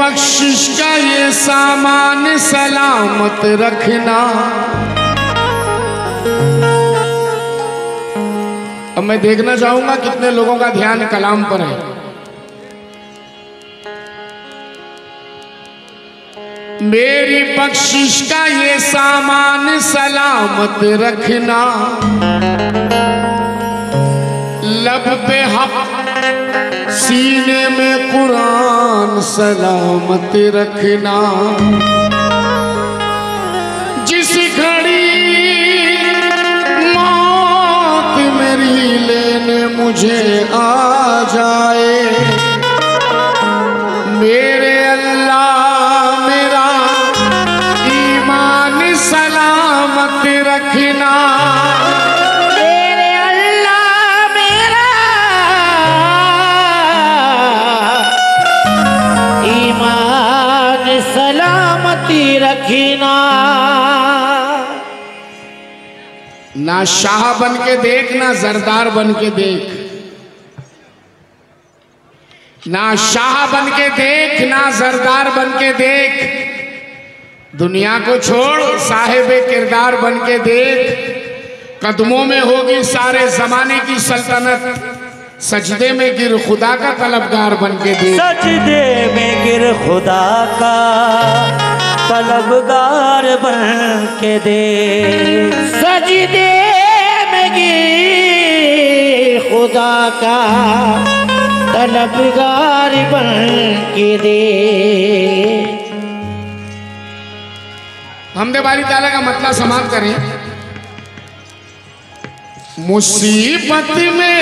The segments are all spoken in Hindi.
बख्शिश का ये सामान सलामत रखना। अब मैं देखना चाहूंगा कितने लोगों का ध्यान कलाम पर है। मेरी बख्शिश का ये सामान सलामत रखना, लब पे हक सीने में कुरान सलामत रखना। जिस घड़ी मौत मेरी लेने मुझे आ जाए, मेरे अल्लाह मेरा ईमान सलामत रखना। रखना। ना शाह बन के देख, ना जरदार बन के देख, ना शाह बन के देख, ना जरदार बन के देख। दुनिया को छोड़ साहिबे किरदार बन के देख। कदमों में होगी सारे जमाने की सल्तनत, सजदे में गिर खुदा का तलबगार बन के देख। सजदे में गिर खुदा का तलबगार बन के दे। सजदे में गिर खुदा का तलबगार बन के दे। हमदे बारी ताला का मतलब समाप्त करें। मुसीबत में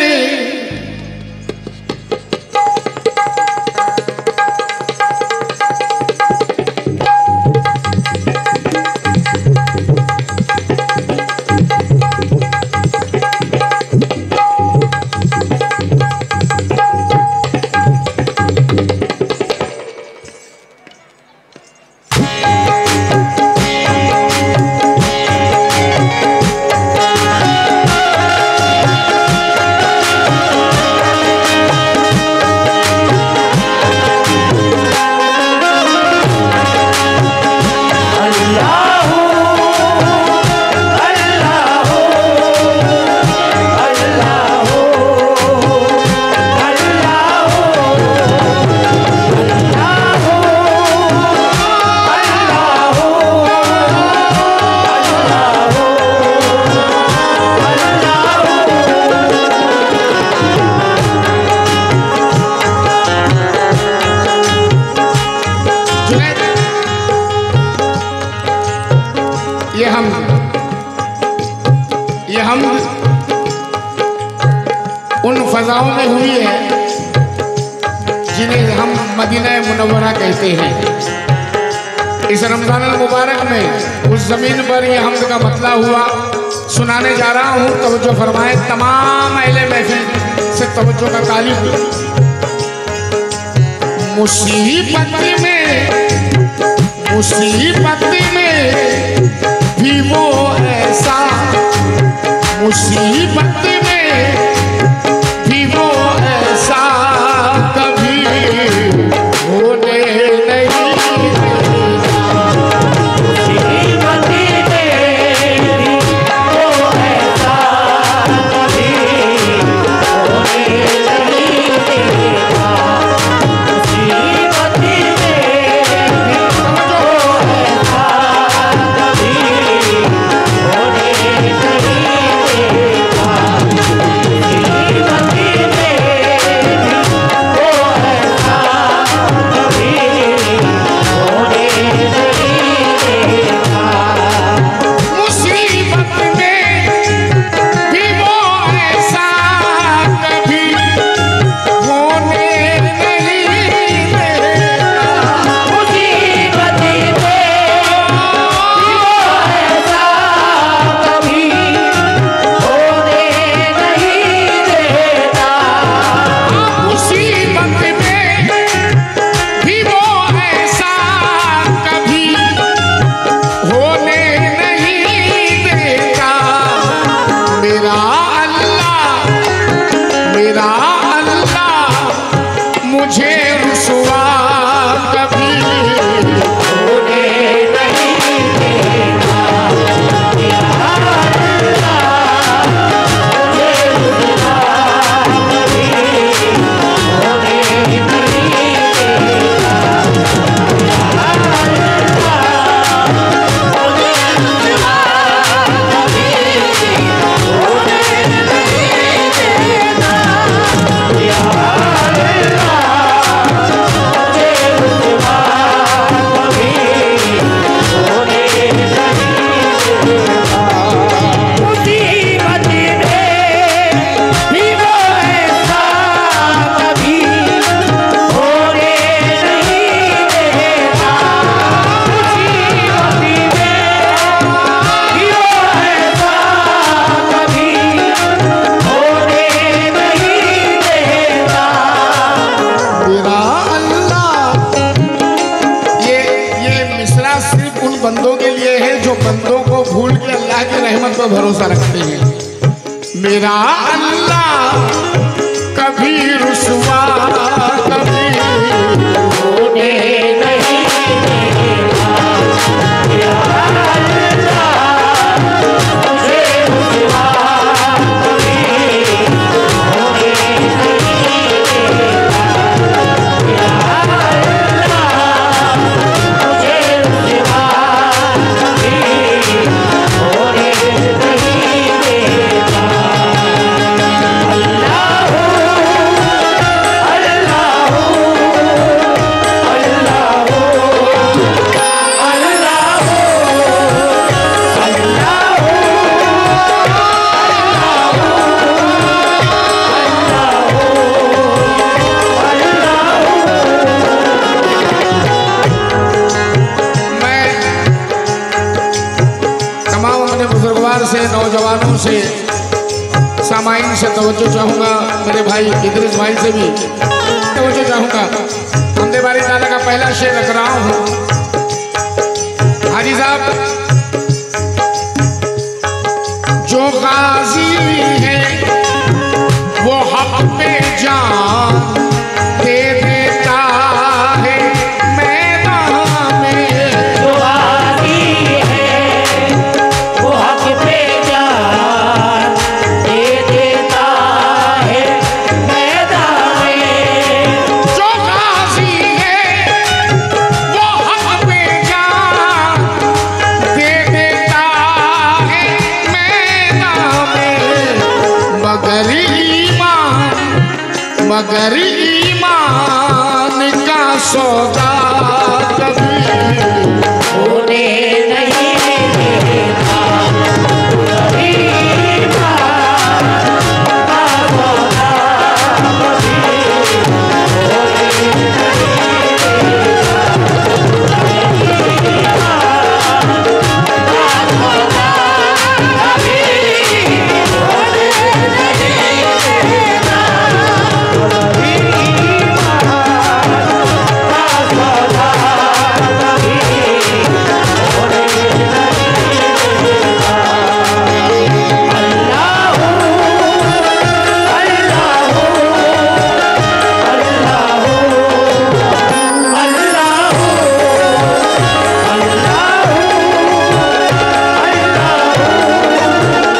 ये हम उन फजाओं में हुई है जिन्हें हम मदीना मुनव्वरा कहते हैं। इस रमजान मुबारक में उस जमीन पर ये हमद का मतला हुआ सुनाने जा रहा हूँ। तवज्जो फरमाए, तमाम अहले महफिल से तवज्जो का तालिब। मुसीबत में भी वो ऐसा, मुसीबत में भी वो ऐसा कभी होने नहीं देता। मुसीबत में भी वो ऐसा कभी होने नहीं देता। मुसीबत में भी वो ऐसा कभी होने नहीं देता। बंदों के लिए है जो बंदों को भूल के अल्लाह की रहमत पर भरोसा रखते हैं। मेरा अल्लाह कभी रुसवा कभी होने नहीं देगा। मेरा अल्लाह मुझे रुसवा कभी होने नहीं देगा। मेरा अल्लाह मुझे रुसवा कभी होने नहीं देगा। से नौजवानों से सामाइन से तवज्जो चाहूँगा, मेरे भाई इदरीस भाई से भी तवज्जो चाहूँगा। हमदे बारी ताला का पहला शेर रख रहा हूँ। हाजी साहब, जो गाजी है वो हक पे जान दे देता है मैदान में। जो गाजी है वो हक पे जान दे देता है मैदान में। जो गाजी है वो हक पे जान दे देता है मैदान में। मगर ईमान का सौदा कभी होने नहीं देगा। ईमान का सौदा कभी होने नहीं देगा। ईमान का सौदा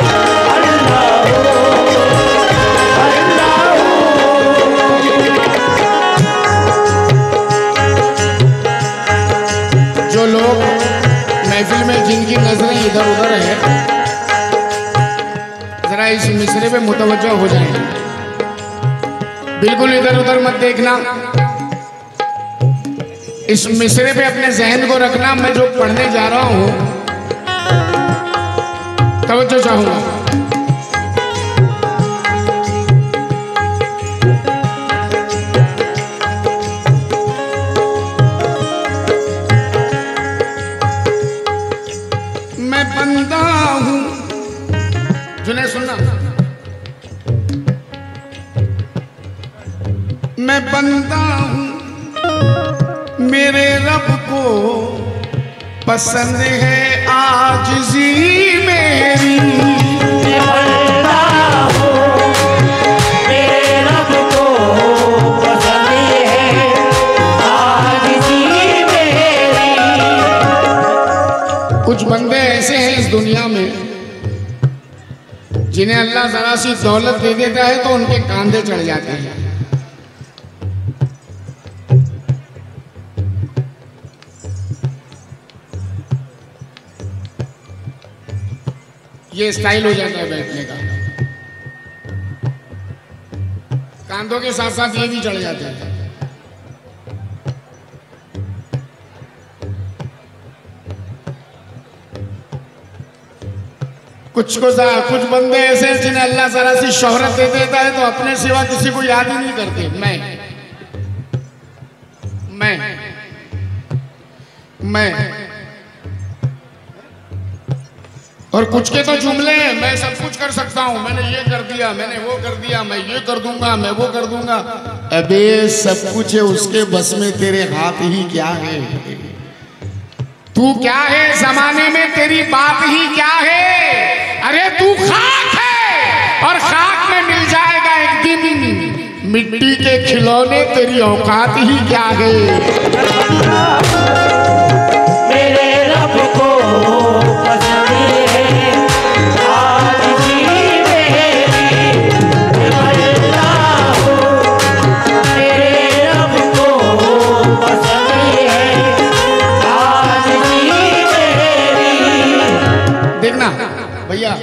कभी होने नहीं देगा। जो लोग महफिल में जिनकी नजरें इधर उधर है, जरा इस मिसरे पे मुतवज्जो हो जाएं। बिल्कुल इधर उधर मत देखना, इस मिसरे पे अपने जहन को रखना। मैं जो पढ़ने जा रहा हूं तवज्जो चाहूंगा। मैं बंदा हूं, जुने सुनना, मैं बंदा हूं, मेरे रब को पसंद है आजिज़ी मेरी। मैं बंदा हूँ, मेरे रब को पसंद है आजिज़ी मेरी। कुछ बंदे ऐसे हैं इस दुनिया में जिन्हें अल्लाह जरा सी दौलत दे देता है तो उनके कांधे चढ़ जाते हैं। ये स्टाइल हो जाता है बैठने का, कांधों के साथ साथ ये भी चढ़ जाते हैं। कुछ बंदे ऐसे हैं जिन्हें अल्लाह जरा सी शोहरत दे देता है तो अपने सिवा किसी को याद ही नहीं करते। मैं और कुछ के तो जुमले हैं, मैं सब कुछ कर सकता हूं, मैंने ये कर दिया, मैंने वो कर दिया, मैं ये कर दूंगा, मैं वो कर दूंगा। अबे सब कुछ है उसके बस में, तेरे हाथ ही क्या है। तू क्या है जमाने में, तेरी बात ही क्या है। अरे तू खाक है और खाक में मिल जाएगा एक दिन। मिट्टी के खिलौने, तेरी औकात ही क्या है। मेरे रब को पसंद है आज जी मेरी मरता हूँ। मेरे रब को पसंद है आज जी मेरी। देखना भैया,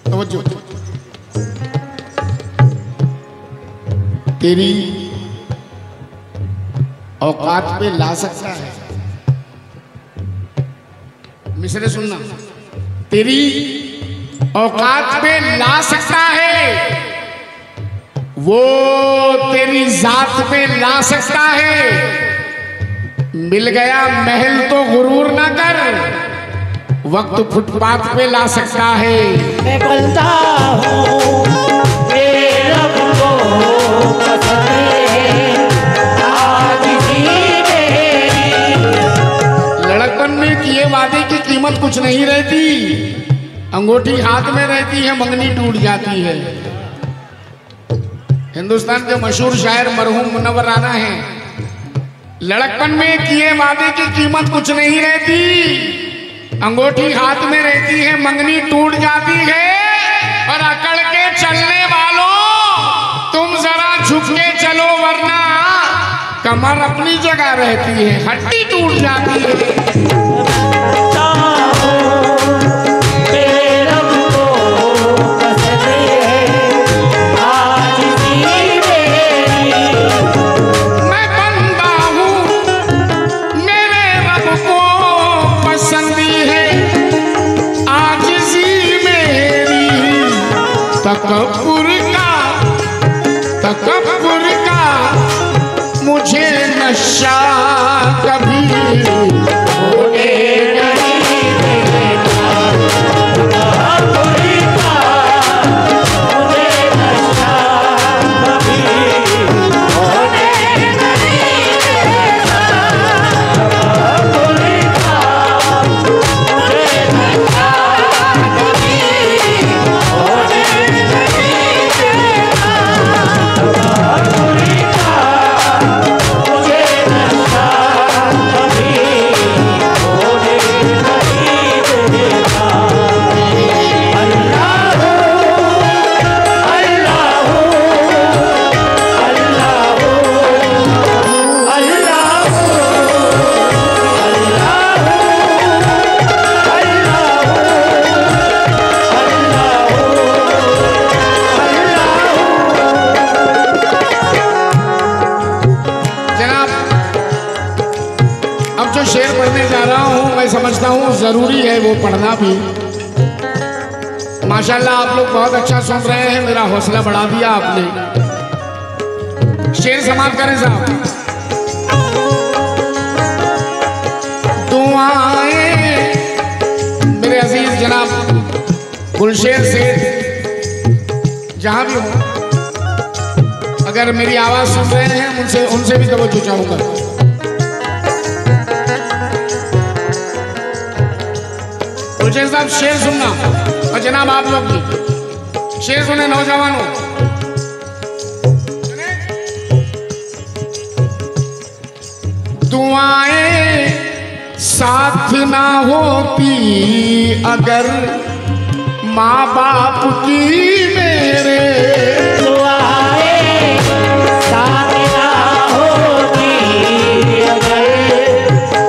तवज्जो, तेरी औकात पे ला सकता है। मिसरे सुनना, तेरी औकात पे ला सकता है, वो तेरी जात पे ला सकता है। मिल गया महल तो गुरूर ना कर, वक्त फुटपाथ पे ला सकता है। मैं बोलता हूँ मेरे रब को पसंद है आज जी मेरी। लड़कपन में किए वादे की कीमत कुछ नहीं रहती, अंगूठी हाथ में रहती है, मंगनी टूट जाती है। हिंदुस्तान के मशहूर शायर मरहूम मुनव्वर राना है, लड़कपन में किए वादे की कीमत कुछ नहीं रहती, अंगूठी हाथ में रहती है, मंगनी टूट जाती है। और अकड़ के चलने वालों, तुम जरा झुक के चलो, वरना कमर अपनी जगह रहती है, हड्डी टूट जाती है। मेरे रब को पसंद है आज जी मेरी। मैं बंदा हूँ, मेरे रब को पसंद है आजिज़ी मेरी। तकब्बुर का मुझे नशा कभी होने नहीं देता। तकब्बुर का मुझे नशा कभी होने नहीं देता। तकब्बुर का मुझे नशा कभी होने नहीं देता। तकब्बुर का मुझे नशा कभी होने नहीं देता। अल्लाह अल्लाह अल्लाह अल्लाह जनाब, अब जो शेर पढ़ने जा रहा हूं, मैं समझता हूं जरूरी है वो पढ़ना भी। माशाल्लाह आप लोग बहुत अच्छा सुन रहे हैं, मेरा हौसला बढ़ा दिया आपने। शेर समाप्त करें साहब। दुआएं मेरे अजीज जनाब गुलशेर से जहां भी हो, अगर मेरी आवाज सुन रहे हैं, उनसे भी तवज्जो चाहूंगा। गुलशेर साहब शेर सुनना, और जनाब आप लोग भी शेर सुने नौजवानों। दुआएं साथ ना होती अगर माँ बाप की मेरे, दुआएं साथ ना होती अगर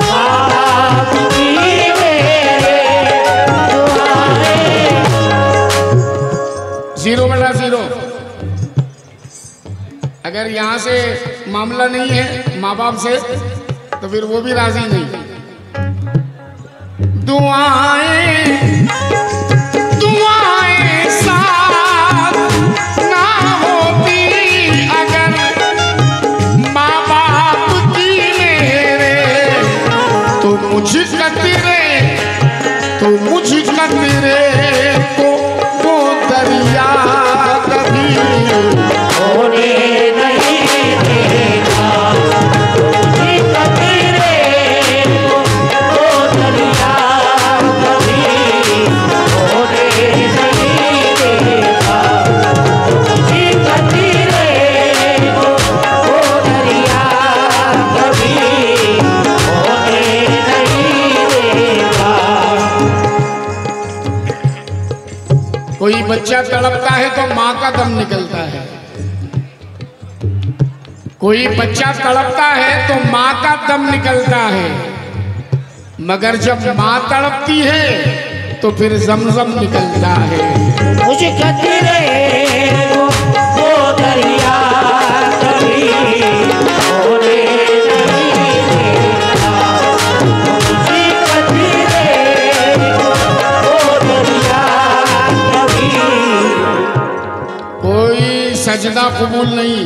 माँ बाप की मेरे। दुआएं 0/0। अगर यहाँ से मामला नहीं है माँ बाप से, तो फिर वो भी राजी नहीं। दुआएं साथ ना होती अगर माँ बाप की मेरे, तो मुझ कतरे को वो दरिया कभी होने नहीं देता। मुझे कतरे कोई बच्चा तड़पता है तो माँ का दम निकलता है, कोई बच्चा तड़पता है तो माँ का दम निकलता है, मगर जब माँ तड़पती है तो फिर जमजम निकलता है। मुझे कतरे वो दरिया कभी होने नहीं देता। मुझे कतरे वो दरिया कभी। कोई सजदा कबूल नहीं,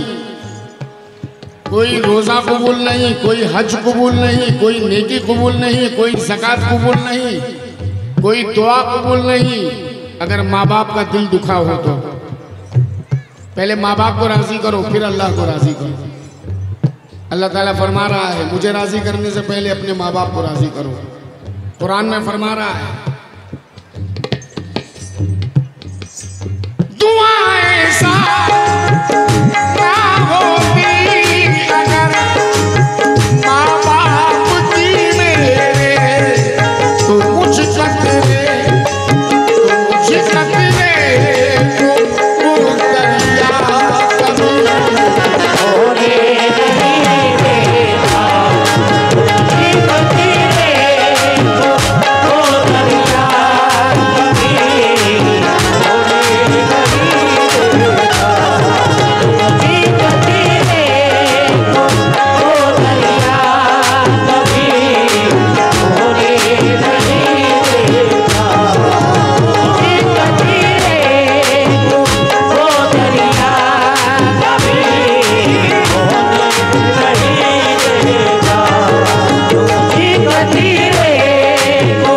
कोई रोज़ा कबूल नहीं, कोई हज कबूल नहीं, कोई नेकी कबूल नहीं, कोई ज़कात कबूल नहीं, कोई दुआ कबूल नहीं, अगर माँ बाप का दिल दुखा हो तो। पहले माँ बाप को राज़ी करो, फिर अल्लाह को राज़ी करो। अल्लाह ताला फरमा रहा है मुझे राज़ी करने से पहले अपने माँ बाप को राज़ी करो। कुरान में फरमा रहा है दुआएं साथ ना होती अगर माँ बाप की मेरे, तो मुझ कतरे वो दरिया कभी होने नहीं देता। मुझे कतरे वो दरिया कभी होने नहीं देता। मुझे कतरे वो दरिया कभी होने नहीं देता। मुझे कतरे वो दरिया कभी होने नहीं देता। मुझे कतरे वो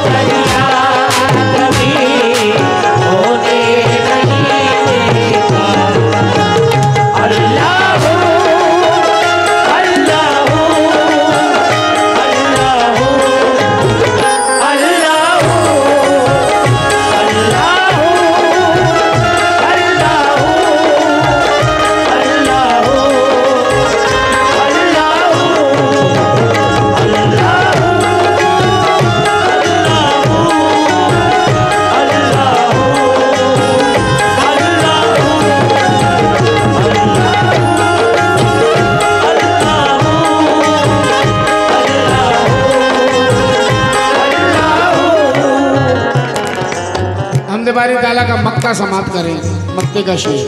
दरिया कभी होने नहीं देता। अल्लाह अल्लाह अल्लाह हमदे बारी ताला का मक्ता समाप्त करें। मक्ते का शेर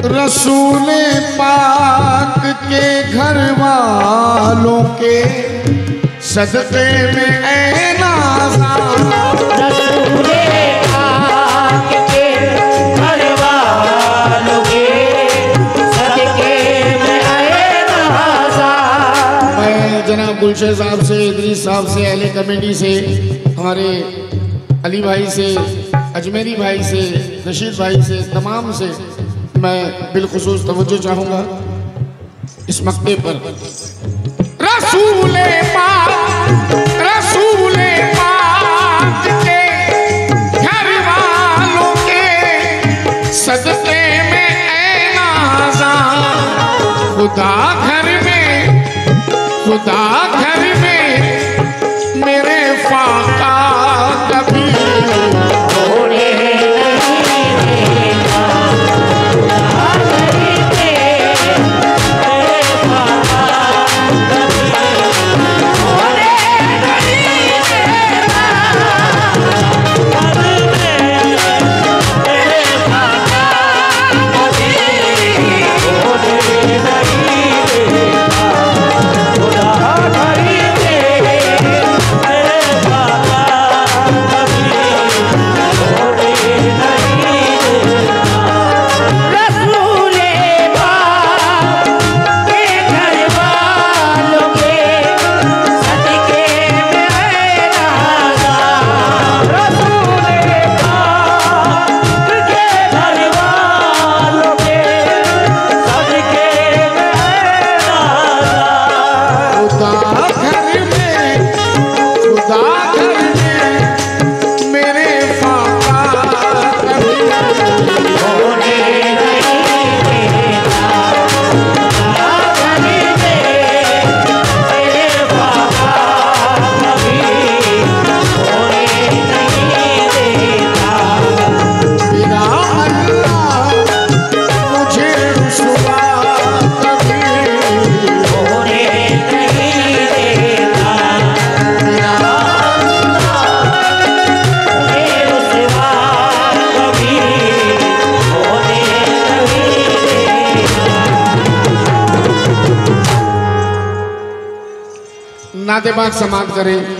रसूल पाक के घर वालों के सदक़े में ऐ नाज़ा। रसूले पाक के घर वालों के सदके में आए नवाज़ा। मैं जनाब गुलशन साहब से, इदरीस साहब से, अहले कमेटी से, हमारे अली भाई से, अजमेरी भाई से, रशीद भाई से, तमाम से मैं बिलखुसूस तवज्जो चाहूँगा इस मक्ते पर। रसूले पाक के घर वालों के सदक़े में ऐ नाज़ा। खुदा घर में मेरे फाका कभी होने नहीं देता। नाते पाक समाप्त करें।